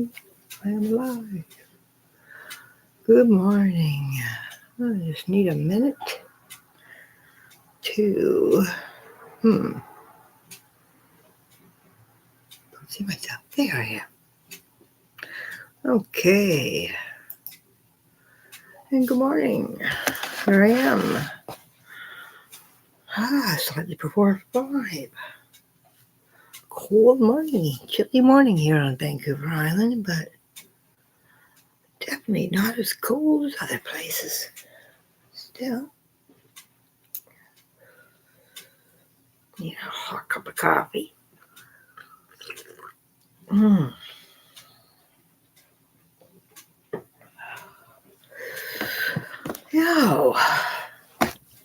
I am live. Good morning. I just need a minute to see myself. There I am. Okay. And good morning. Here I am. Slightly before 5. Cold morning, chilly morning here on Vancouver Island, but definitely not as cold as other places. Still, need a hot cup of coffee. Mm. Yo,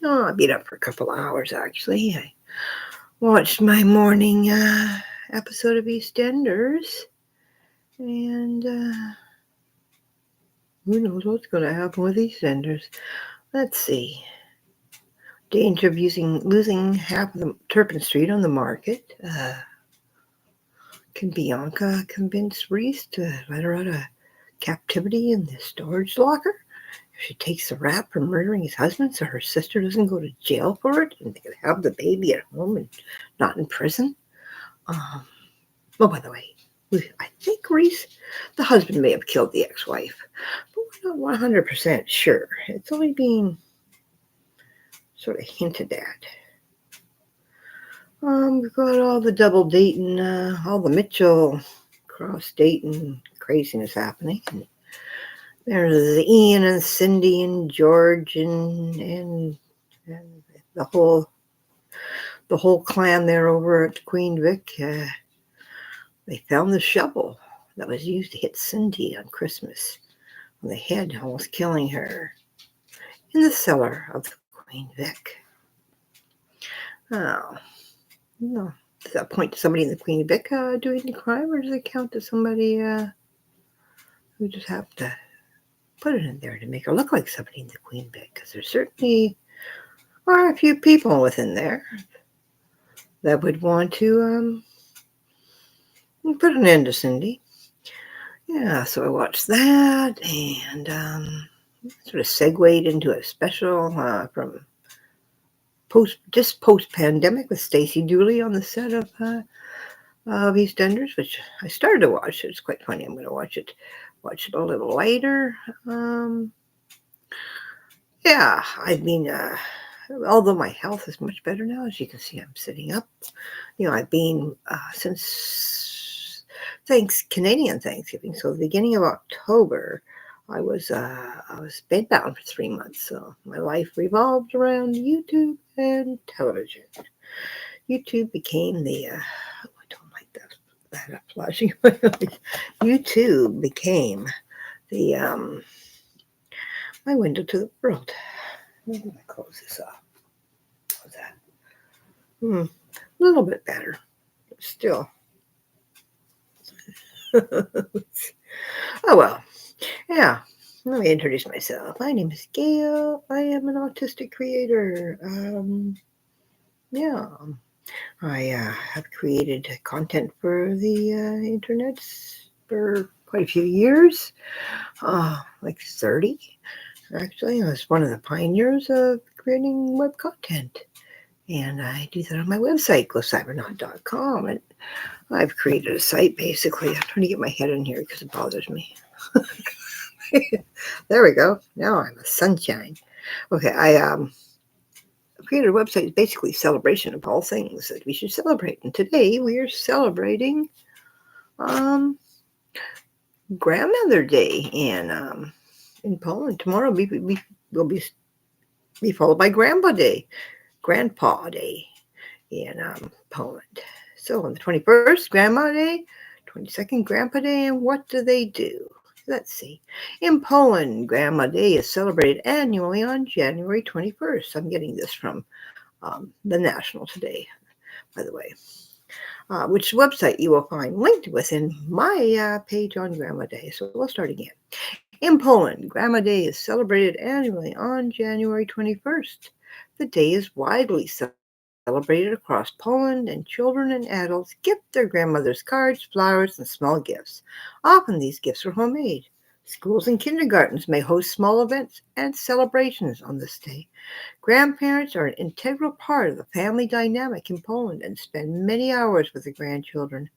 I've been up for a couple of hours actually. I watched my morning episode of EastEnders, and who knows what's going to happen with EastEnders. Let's see. Danger of losing half of the Turpin Street on the market. Can Bianca convince Reese to let her out of captivity in the storage locker? If she takes the rap for murdering his husband so her sister doesn't go to jail for it and they can have the baby at home and not in prison? Oh, by the way, I think Reese, the husband, may have killed the ex-wife, but we're not 100% sure. It's only being sort of hinted at. We've got all the double dating, all the Mitchell cross dating craziness happening. And there's Ian and Cindy and George and the whole clan there over at Queen Vic. They found the shovel that was used to hit Cindy on Christmas on the head, almost killing her, in the cellar of the Queen Vic. Oh, no. Does that point to somebody in the Queen Vic doing the crime, or does it count to somebody who just happened to put it in there to make her look like somebody in the Queen Vic? Because there certainly are a few people within there that would want to put an end to Cindy. Yeah, so I watched that and sort of segued into a special from post-pandemic with Stacey Dooley on the set of EastEnders, which I started to watch. It's quite funny. I'm going to watch it a little later. Yeah, I mean, although my health is much better now, as you can see, I'm sitting up. I've been since Canadian Thanksgiving, so the beginning of October, I was bedbound for 3 months. So my life revolved around YouTube and television. YouTube became the I don't like that flashing. YouTube became the my window to the world. Let me close this off. How's that? A little bit better, but still. Oh well. Yeah. Let me introduce myself. My name is Gail. I am an autistic creator. Yeah. I have created content for the internet for quite a few years, like 30. Actually, I was one of the pioneers of creating web content. And I do that on my website, glowcybernaut.com. And I've created a site, basically. I'm trying to get my head in here because it bothers me. There we go. Now I'm a sunshine. Okay, I created a website, basically celebration of all things that we should celebrate. And today we are celebrating Grandmother Day in Poland. Tomorrow will be followed by Grandpa Day in Poland. So on the 21st, Grandma Day, 22nd, Grandpa Day, and what do? Let's see. In Poland, Grandma Day is celebrated annually on January 21st. I'm getting this from the National Today, by the way, which website you will find linked within my page on Grandma Day. So we'll start again. In Poland, Grandma Day is celebrated annually on January 21st. The day is widely celebrated celebrated across Poland, and children and adults gift their grandmothers cards, flowers, and small gifts. Often these gifts are homemade. Schools and kindergartens may host small events and celebrations on this day. Grandparents are an integral part of the family dynamic in Poland and spend many hours with the grandchildren.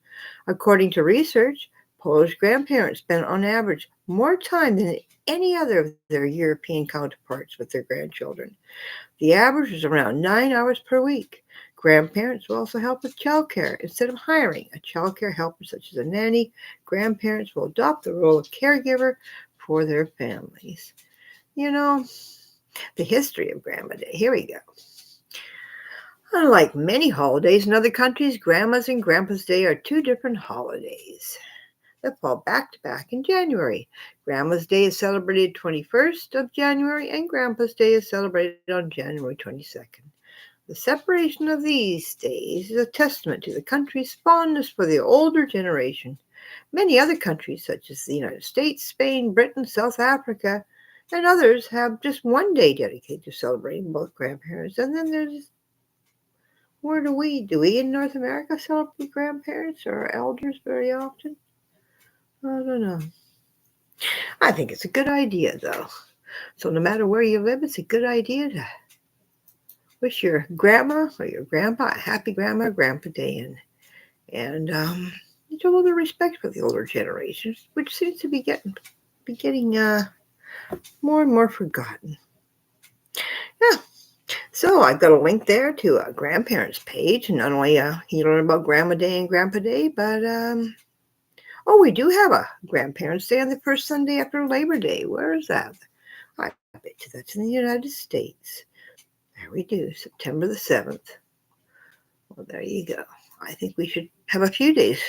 According to research, Polish grandparents spend on average more time than any other of their European counterparts with their grandchildren. The average is around 9 hours per week. Grandparents will also help with childcare. Instead of hiring a childcare helper such as a nanny, grandparents will adopt the role of caregiver for their families. You know, the history of Grandma Day. Here we go. Unlike many holidays in other countries, Grandma's and Grandpa's Day are two different holidays that fall back to back in January. Grandma's Day is celebrated 21st of January, and Grandpa's Day is celebrated on January 22nd. The separation of these days is a testament to the country's fondness for the older generation. Many other countries, such as the United States, Spain, Britain, South Africa, and others, have just one day dedicated to celebrating both grandparents. And then there's where do we in North America celebrate grandparents or elders very often? I don't know. I think it's a good idea, though. So no matter where you live, it's a good idea to wish your grandma or your grandpa a happy Grandma or Grandpa Day, and show a little respect for the older generations, which seems to be getting more and more forgotten. Yeah. So I've got a link there to a grandparents page, and not only you learn about Grandma Day and Grandpa Day, but we do have a Grandparents Day on the first Sunday after Labor Day. Where is that? I bet you that's in the United States. There we do, September the 7th. Well, there you go. I think we should have a few days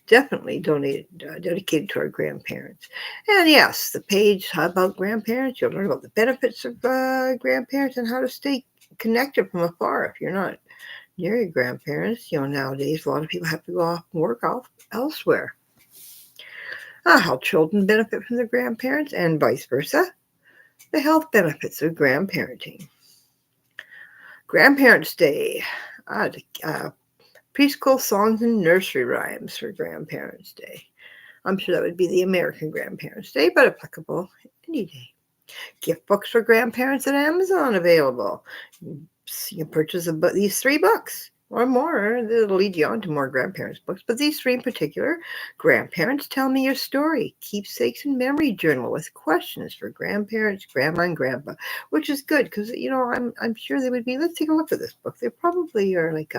definitely dedicated to our grandparents. And yes, the page about grandparents, you'll learn about the benefits of grandparents and how to stay connected from afar if you're not near your grandparents. Nowadays, a lot of people have to go off and work elsewhere. How children benefit from their grandparents and vice versa. The health benefits of grandparenting. Grandparents' Day. Preschool songs and nursery rhymes for Grandparents' Day. I'm sure that would be the American Grandparents' Day, but applicable any day. Gift books for grandparents at Amazon available. You can purchase these 3 books or more. It'll lead you on to more grandparents' books, but these 3 in particular. Grandparents Tell Me Your Story, Keepsakes and Memory Journal with questions for grandparents, grandma, and grandpa, which is good because, I'm sure they would be. Let's take a look at this book. They probably are like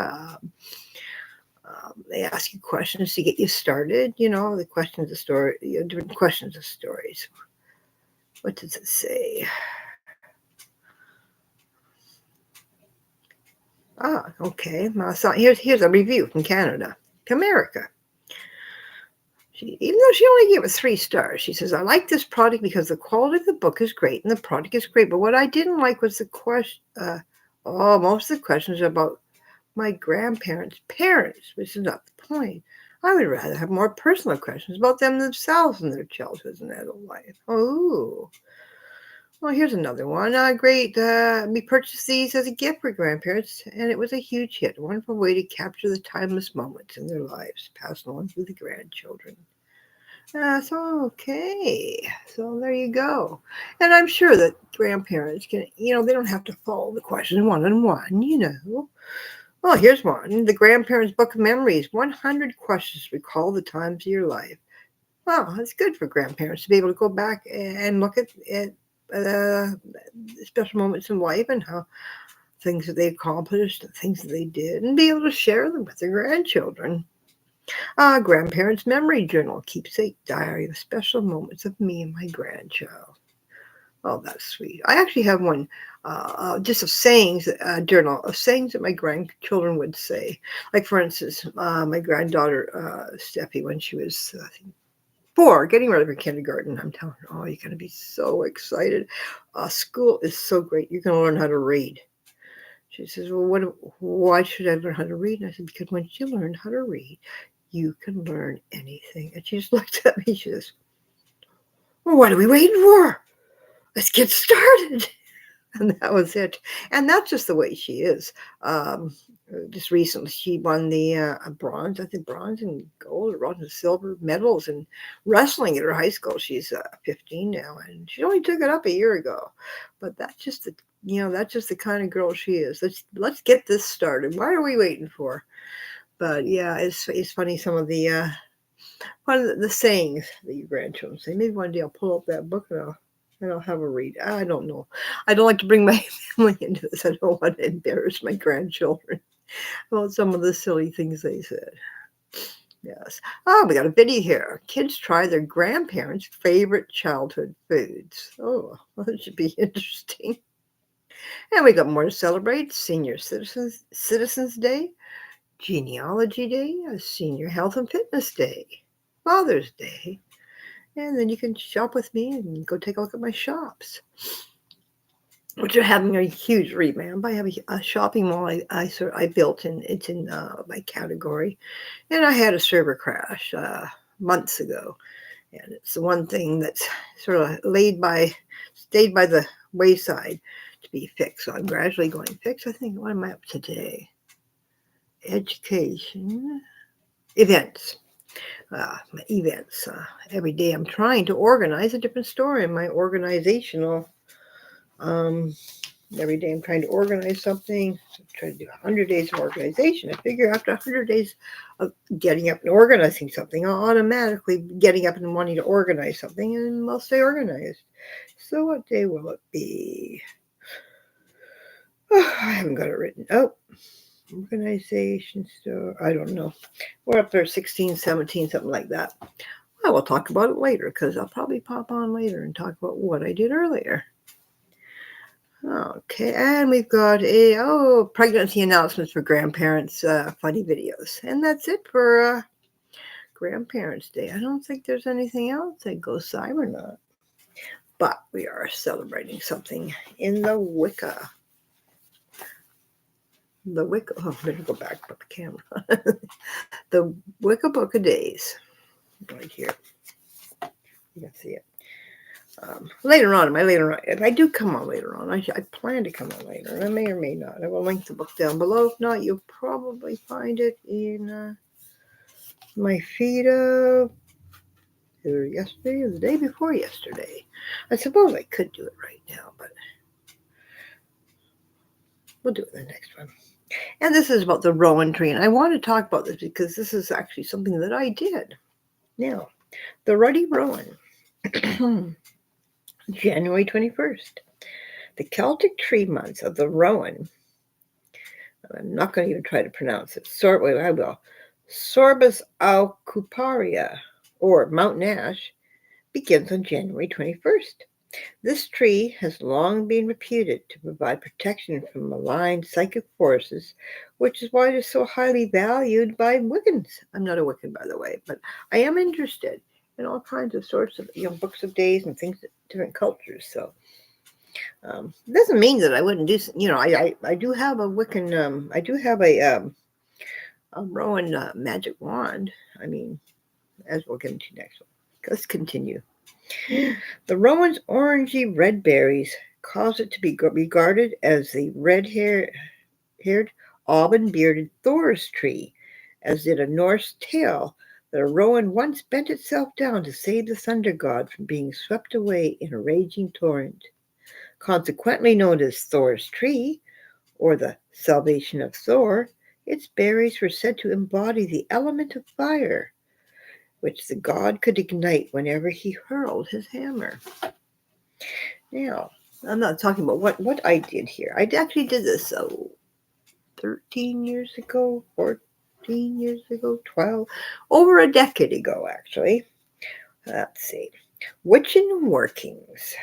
they ask you questions to get you started, the questions of story, different questions of stories. What does it say? Okay. So here's a review from Canada to America. Even though she only gave it 3 stars, she says, I like this product because the quality of the book is great and the product is great. But what I didn't like was the question. Most of the questions are about my grandparents' parents, which is not the point. I would rather have more personal questions about them themselves and their childhoods and adult life. Oh. Well, here's another one. Great. We purchased these as a gift for grandparents, and it was a huge hit. A wonderful way to capture the timeless moments in their lives, passed on to the grandchildren. Okay. So there you go. And I'm sure that grandparents can, they don't have to follow the questions one on one. Well, here's one. The Grandparents' Book of Memories, 100 questions to recall the times of your life. Well, it's good for grandparents to be able to go back and look at special moments in life and how things that they accomplished, and things that they did, and be able to share them with their grandchildren. Grandparents' Memory Journal, Keepsake Diary of Special Moments of Me and My Grandchild. Oh, that's sweet. I actually have one just of sayings, journal of sayings that my grandchildren would say. Like, for instance, my granddaughter, Steffi, when she was, I think, 4, getting ready for kindergarten, I'm telling her, you're going to be so excited. School is so great. You're going to learn how to read. She says, well, why should I learn how to read? And I said, because once you learn how to read, you can learn anything. And she just looked at me. She says, well, what are we waiting for? Let's get started. And that was it. And that's just the way she is. Um, just recently, she won the bronze, I think bronze and gold, or bronze and silver medals in wrestling at her high school. She's 15 now, and she only took it up a year ago. But that's just the that's just the kind of girl she is. Let's get this started. Why are we waiting for? But yeah, it's funny some of the one of the sayings that your grandchildren say. Maybe one day I'll pull up that book and I'll have a read. I don't know. I don't like to bring my family into this. I don't want to embarrass my grandchildren about some of the silly things they said. Yes. Oh, we got a video here. Kids try their grandparents' favorite childhood foods. Oh, well, that should be interesting. And we got more to celebrate. Senior Citizens Day, Genealogy Day, a Senior Health and Fitness Day, Father's Day, and then you can shop with me and go take a look at my shops, which are having a huge revamp. I have a shopping mall I built, and it's in my category, and I had a server crash months ago, and it's the one thing that's sort of stayed by the wayside to be fixed. So I'm gradually going fix. I think, what am I up to today? Education, events. Events. Every day I'm trying to organize a different story in my organizational. Um, every day I'm trying to organize something. I try to do 100 days of organization. I figure after 100 days of getting up and organizing something, I'll automatically getting up and wanting to organize something, and I'll stay organized. So what day will it be? Oh, I haven't got it written. Oh, organization store. I don't know. We're up there 16, 17, something like that. I will talk about it later because I'll probably pop on later and talk about what I did earlier. Okay, and we've got pregnancy announcements for grandparents, funny videos. And that's it for Grandparents' Day. I don't think there's anything else that goes cyber not. But we are celebrating something in the Wicca. The Wicca, I'm going to go back to the camera. The Wicca Book of Days, right here. You can see it. Later on, if I do come on later on, I plan to come on later, and I may or may not. I will link the book down below. If not, you'll probably find it in my feed of either yesterday or the day before yesterday. I suppose I could do it right now, but we'll do it in the next one. And this is about the Rowan Tree, and I want to talk about this because this is actually something that I did. Now, the Ruddy Rowan, January 21st. The Celtic tree months of the Rowan, I'm not going to even try to pronounce it. I will. Sorbus aucuparia, or mountain ash, begins on January 21st. This tree has long been reputed to provide protection from malign psychic forces, which is why it is so highly valued by Wiccans. I'm not a Wiccan, by the way, but I am interested in all kinds of sorts of books of days and things, different cultures. So it doesn't mean that I wouldn't do. I do have a Wiccan. I do have a Rowan magic wand. I mean, as we'll get into next one. Let's continue. The Rowan's orangey red berries cause it to be regarded as the red-haired, auburn-bearded Thor's tree, as did a Norse tale that a Rowan once bent itself down to save the thunder god from being swept away in a raging torrent. Consequently known as Thor's tree, or the salvation of Thor, its berries were said to embody the element of fire, which the god could ignite whenever he hurled his hammer. Now, I'm not talking about what I did here. I actually did this 13 years ago, 14 years ago, 12, over a decade ago, actually. Let's see. Witchin' workings.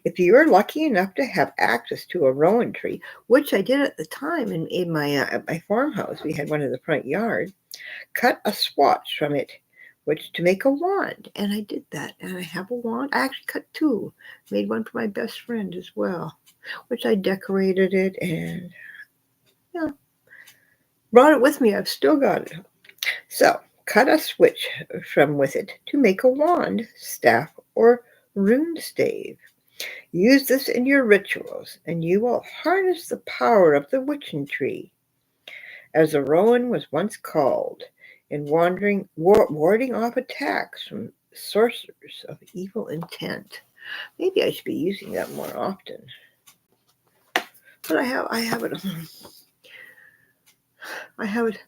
If you are lucky enough to have access to a rowan tree, which I did at the time in my farmhouse, we had one in the front yard, cut a swatch from it, which to make a wand, and I did that, and I have a wand. I actually cut two, made one for my best friend as well, which I decorated it and brought it with me. I've still got it. So, cut a switch from with it to make a wand, staff, or rune stave. Use this in your rituals, and you will harness the power of the witching tree, as the Rowan was once called, in warding off attacks from sorcerers of evil intent. Maybe I should be using that more often. But I have it, I have it,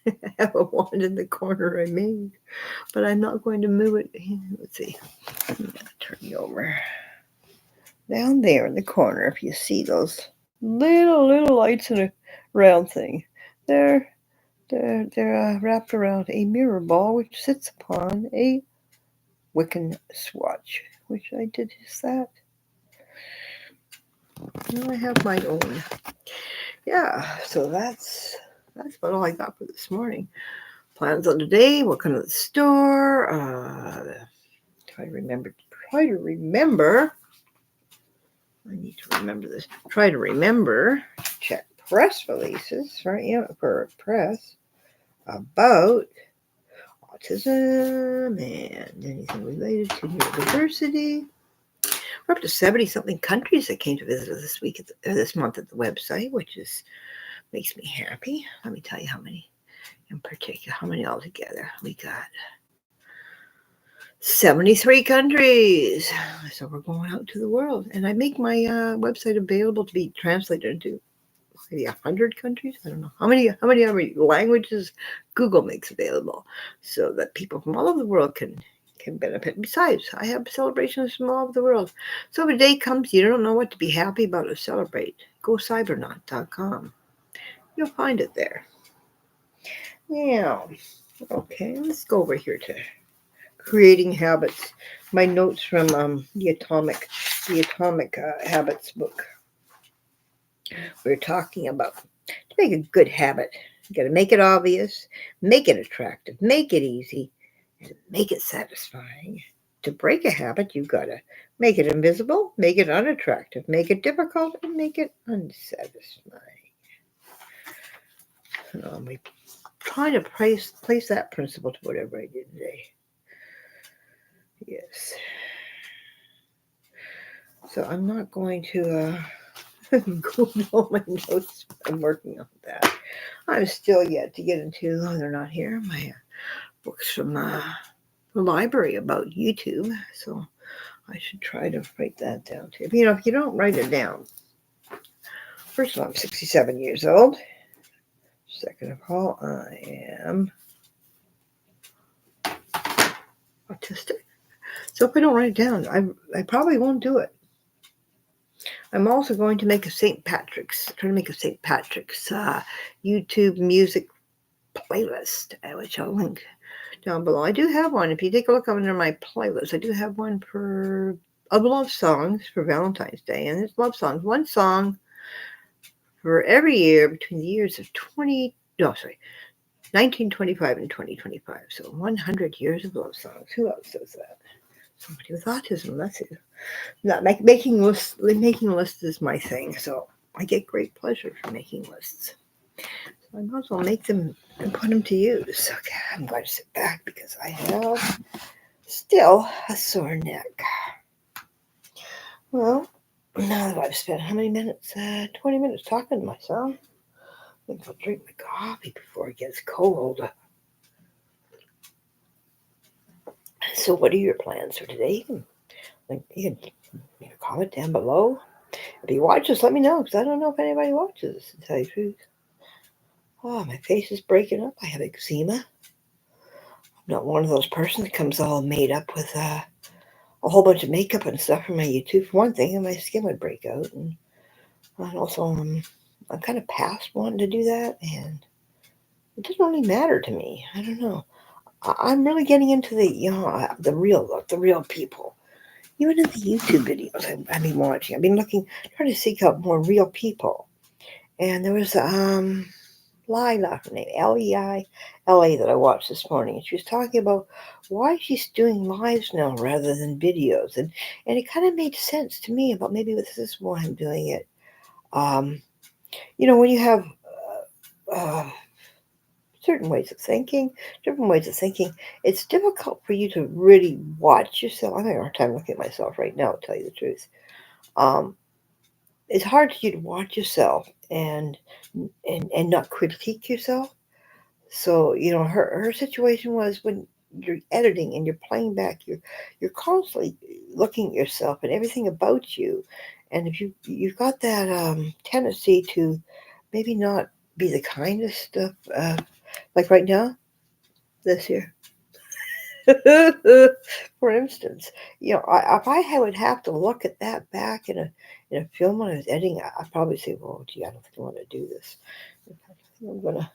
I have a wand in the corner I made, but I'm not going to move it. Let's see. I'm going to turn you over. Down there in the corner, if you see those little lights in a round thing, they're wrapped around a mirror ball which sits upon a Wiccan swatch, which I did just that. Now I have my own. Yeah, so that's about all I got for this morning. Plans of the day, what kind of the store, try to remember. I need to remember this. Try to remember, check press releases, right? Yeah, for press about autism and anything related to neurodiversity. We're up to 70-something countries that came to visit us this month at the website, which makes me happy. Let me tell you how many in particular, how many altogether. We got 73 countries. So we're going out to the world. And I make my website available to be translated into maybe 100 countries. I don't know. How many languages Google makes available so that people from all over the world can benefit. Besides, I have celebrations from all over the world. So if a day comes you don't know what to be happy about or celebrate, go cybernaut.com. You'll find it there. Now, okay, let's go over here to creating habits. My notes from the Atomic Habits book. We're talking about to make a good habit. You got to make it obvious, make it attractive, make it easy, and make it satisfying. To break a habit, you've got to make it invisible, make it unattractive, make it difficult, and make it unsatisfying. We try to place that principle to whatever I did today. Yes. So I'm not going to go to all my notes. I'm working on that. I'm still yet to get into, they're not here, my books from the library about YouTube. So I should try to write that down too. If you don't write it down, first of all, I'm 67 years old. Second of all, I am autistic. So if I don't write it down, I probably won't do it. I'm also going to make a St. Patrick's YouTube music playlist, which I'll link down below. I do have one. If you take a look under my playlist, I do have one of love songs for Valentine's Day, and it's love songs. One song for every year between the years of 1925 and 2025. So 100 years of love songs. Who else does that? Somebody with autism. That's it. Not making lists. Making lists is my thing. So I get great pleasure from making lists. So I might as well make them and put them to use. Okay, I'm going to sit back because I have still a sore neck. Well, now that I've spent how many minutes? 20 minutes talking to myself. I think I'll drink my coffee before it gets cold. So what are your plans for today? You can comment down below. If you watch this, let me know, because I don't know if anybody watches this, to tell you the truth. Oh, my face is breaking up. I have eczema. I'm not one of those persons that comes all made up with a whole bunch of makeup and stuff for my YouTube. For one thing, and my skin would break out. And also, I'm kind of past wanting to do that, and it doesn't really matter to me. I don't know. I'm really getting into the real look, the real people. Even in the YouTube videos I've been watching, I've been trying to seek out more real people. And there was Lila, her name, Leila, that I watched this morning. And she was talking about why she's doing lives now rather than videos. And it kind of made sense to me about maybe this is why I'm doing it. When you have certain ways of thinking, different ways of thinking. It's difficult for you to really watch yourself. I'm having a hard time looking at myself right now, to tell you the truth. Um, it's hard for you to watch yourself and not critique yourself. So, her situation was when you're editing and you're playing back, you're constantly looking at yourself and everything about you. And if you've got that tendency to maybe not be the kindest of, like right now, this year, for instance, if I would have to look at that back in a film when I was editing, I'd probably say, "Well, gee, I don't think I want to do this. I'm gonna."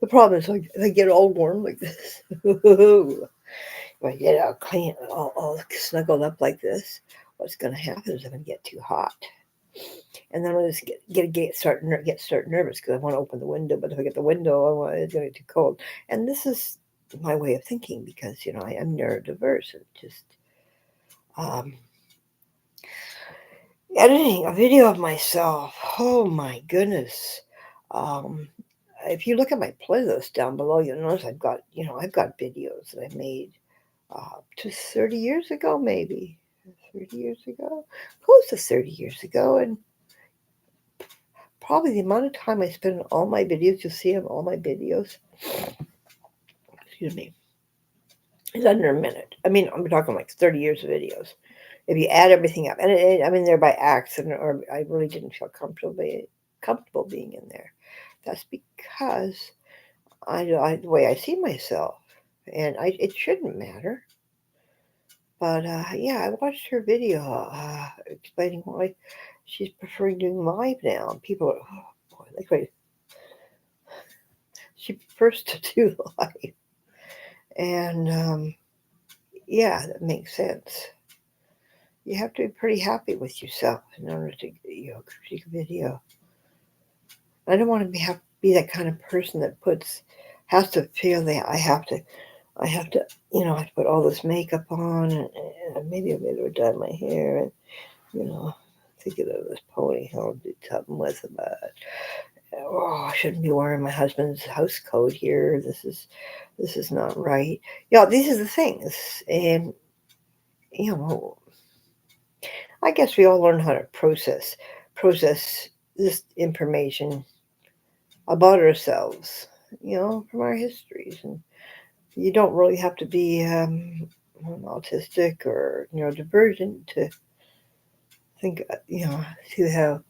The problem is, like, if I get all warm like this, if I get all clean, all snuggled up like this, what's going to happen is I'm going to get too hot, and then I'll just start nervous because I want to open the window, but if I get the window, it's going to get too cold. And this is my way of thinking because I am neurodiverse and just um, editing a video of myself. Oh my goodness. Um, if you look at my playlist down below, you'll notice I've got videos that I made just 30 years ago, maybe 30 years ago, close to 30 years ago, and probably the amount of time I spend on all my videos, you'll see on all my videos, excuse me, is under a minute. I mean, I'm talking like 30 years of videos. If you add everything up, and I mean, they're by accident, or I really didn't feel comfortable being in there. That's because the way I see myself, and it shouldn't matter. But yeah, I watched her video explaining why she's preferring doing live now. And people are, oh boy, like wait, she prefers to do live, and yeah, that makes sense. You have to be pretty happy with yourself in order to critique a video. I don't want to be that kind of person that has to feel that I have to I have to put all this makeup on and maybe I better dye my hair and thinking of this ponytail to do something with it, but I shouldn't be wearing my husband's house coat here. This is not right. These are the things, and I guess we all learn how to process this information about ourselves, from our histories, and you don't really have to be autistic or neurodivergent to think, to have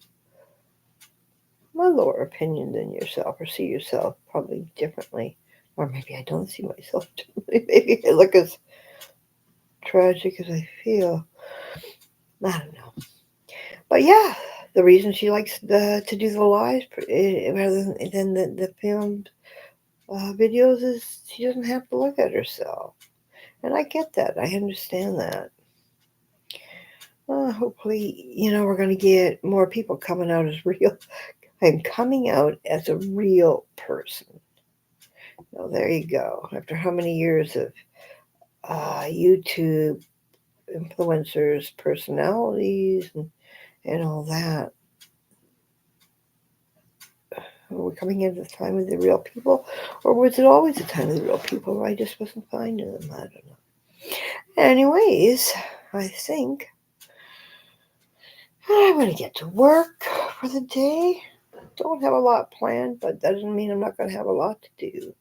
a lower opinion than yourself or see yourself probably differently. Or maybe I don't see myself differently. Maybe I look as tragic as I feel. I don't know. But yeah, the reason she likes to do the lives rather than the filmed videos is she doesn't have to look at herself. And I get that. I understand that. Hopefully, we're going to get more people coming out as real. I'm coming out as a real person. Well, there you go. After how many years of YouTube influencers, personalities, and all that, are we coming into the time of the real people? Or was it always the time of the real people? I just wasn't finding them. I don't know. Anyways, I think I'm going to get to work for the day. Don't have a lot planned, but that doesn't mean I'm not going to have a lot to do.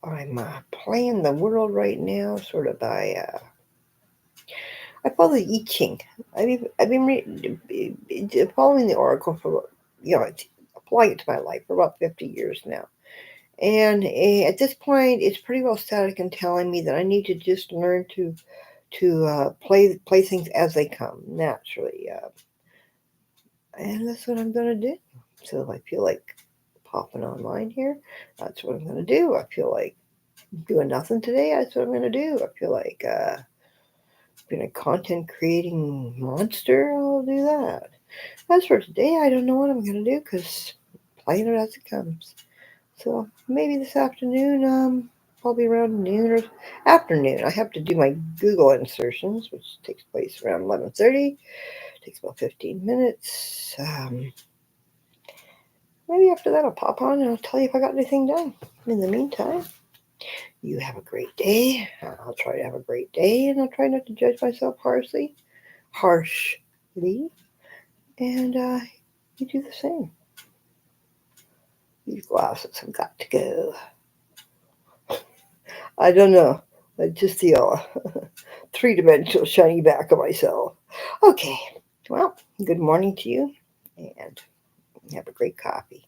I'm playing the world right now, sort of by. I follow the I Ching. I've been following the oracle for applying it to my life for about 50 years now, and at this point, it's pretty well static in telling me that I need to just learn to play things as they come naturally, and that's what I'm gonna do. So if I feel like popping online here, that's what I'm gonna do. I feel like doing nothing today, that's what I'm gonna do. I feel like being a content creating monster, I'll do that. As for today, I don't know what I'm gonna do because playing it as it comes. So maybe this afternoon, probably around noon or afternoon. I have to do my Google insertions, which takes place around 11:30. Takes about 15 minutes. Maybe after that I'll pop on and I'll tell you if I got anything done. In the meantime, you have a great day. I'll try to have a great day, and I'll try not to judge myself harshly. And you do the same. These glasses have got to go. I don't know. I just see a three-dimensional shiny back of myself. Okay. Well, good morning to you, and have a great coffee.